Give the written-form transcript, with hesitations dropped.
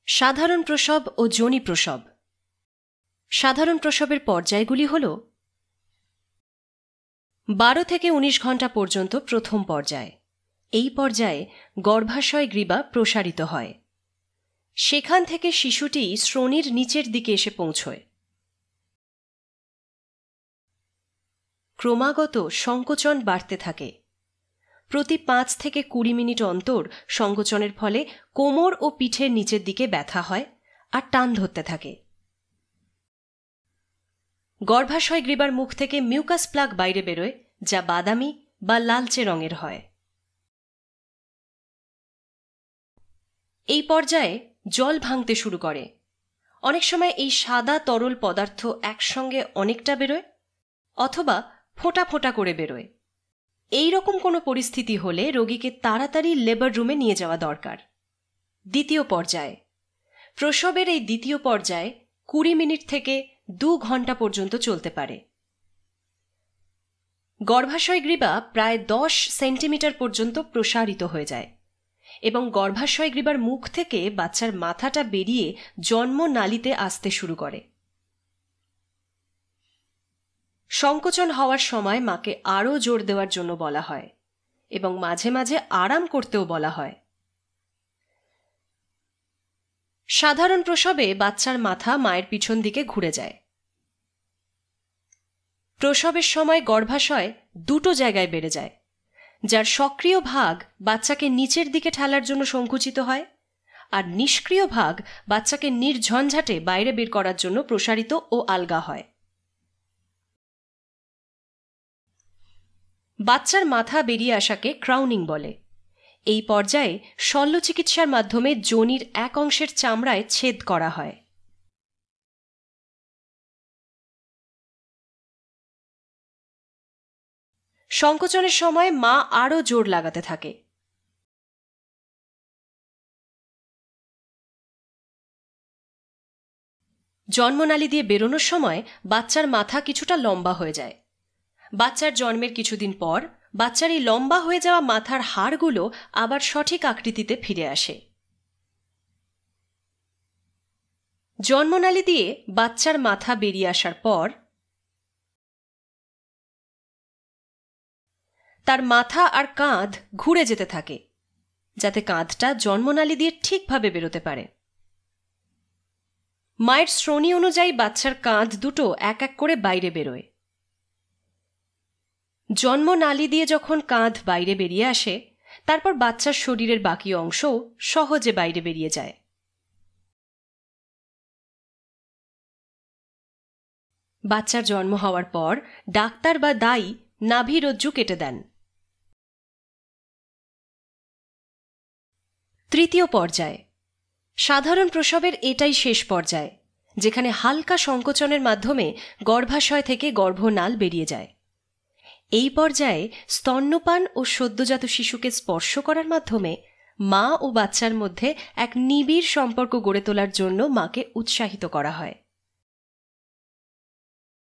সাধারণ প্রসব ও যোনি প্রসব। সাধারণ প্রসবের পর্যায়গুলি হল 12 থেকে 19 ঘন্টা পর্যন্ত প্রথম পর্যায়। এই পর্যায়ে গর্ভাশয় গ্রীবা প্রসারিত হয়। সেখান থেকে শিশুটি শ্রোণীর নিচের দিকে এসে পৌঁছয়। ক্রমাগত সংকোচন বাড়তে থাকে। প্রতি 5 থেকে 20 মিনিট অন্তর সংকোচনের ফলে কোমর ও পিঠের নিচের দিকে ব্যথা হয় আর টান ধরতে থাকে। গর্ভাশয় গ্রীবার মুখ থেকে মিউকাস প্লাগ বাইরে বেরোয়, যা বাদামি বা লালচে রঙের হয়। এই পর্যায়ে জল ভাঙতে শুরু করে। অনেক সময় এই সাদা তরল পদার্থ একসঙ্গে অনেকটা বেরোয় অথবা ফোঁটা ফোঁটা করে বেরোয়। এই রকম কোনো পরিস্থিতি হলে রোগীকে তাড়াতাড়ি লেবার রুমে নিয়ে যাওয়া দরকার। দ্বিতীয় পর্যায়ে প্রসবের এই দ্বিতীয় পর্যায়ে 20 মিনিট থেকে 2 ঘন্টা পর্যন্ত চলতে পারে। গর্ভাশয় গ্রীবা প্রায় 10 সেন্টিমিটার পর্যন্ত প্রসারিত হয়ে যায় এবং গর্ভাশয় গ্রীবার মুখ থেকে বাচ্চার মাথাটা বেরিয়ে জন্মনালীতে আসতে শুরু করে। সংকোচন হওয়ার সময় মাকে আরও জোর দেওয়ার জন্য বলা হয় এবং মাঝে মাঝে আরাম করতেও বলা হয়। সাধারণ প্রসবে বাচ্চার মাথা মায়ের পিছন দিকে ঘুরে যায়। প্রসবের সময় গর্ভাশয় 2টো জায়গায় বেড়ে যায়, যার সক্রিয় ভাগ বাচ্চাকে নিচের দিকে ঠেলার জন্য সংকুচিত হয় আর নিষ্ক্রিয় ভাগ বাচ্চাকে নির্ঝঞ্ঝাটে বাইরে বের করার জন্য প্রসারিত ও আলগা হয়। বাচ্চার মাথা বেরিয়ে আসাকে ক্রাউনিং বলে। এই পর্যায়ে শল্য চিকিৎসার মাধ্যমে যোনির এক অংশের চামড়ায় ছেদ করা হয়। সংকোচনের সময় মা আরও জোর লাগাতে থাকে। জন্মনালী দিয়ে বেরোনোর সময় বাচ্চার মাথা কিছুটা লম্বা হয়ে যায়। বাচ্চার জন্মের কিছুদিন পর বাচ্চার এই লম্বা হয়ে যাওয়া মাথার হাড়গুলো আবার সঠিক আকৃতিতে ফিরে আসে। জন্মনালী দিয়ে বাচ্চার মাথা বেরিয়ে আসার পর তার মাথা আর কাঁধ ঘুরে যেতে থাকে, যাতে কাঁধটা জন্মনালী দিয়ে ঠিকভাবে বেরোতে পারে। মায়ের শ্রোণী অনুযায়ী বাচ্চার কাঁধ দুটো এক এক করে বাইরে বেরোয়। জন্মনালী দিয়ে যখন কাঁধ বাইরে বেরিয়ে আসে, তারপর বাচ্চার শরীরের বাকি অংশও সহজে বাইরে বেরিয়ে যায়। বাচ্চার জন্ম হওয়ার পর ডাক্তার বা দাই নাভিরজ্জু কেটে দেন। তৃতীয় পর্যায় সাধারণ প্রসবের এটাই শেষ পর্যায়, যেখানে হালকা সংকোচনের মাধ্যমে গর্ভাশয় থেকে গর্ভনাল বেরিয়ে যায়। এই পর্যায়ে স্তন্যপান ও সদ্যজাত শিশুকে স্পর্শ করার মাধ্যমে মা ও বাচ্চার মধ্যে এক নিবিড় সম্পর্ক গড়ে তোলার জন্য মাকে উৎসাহিত করা হয়।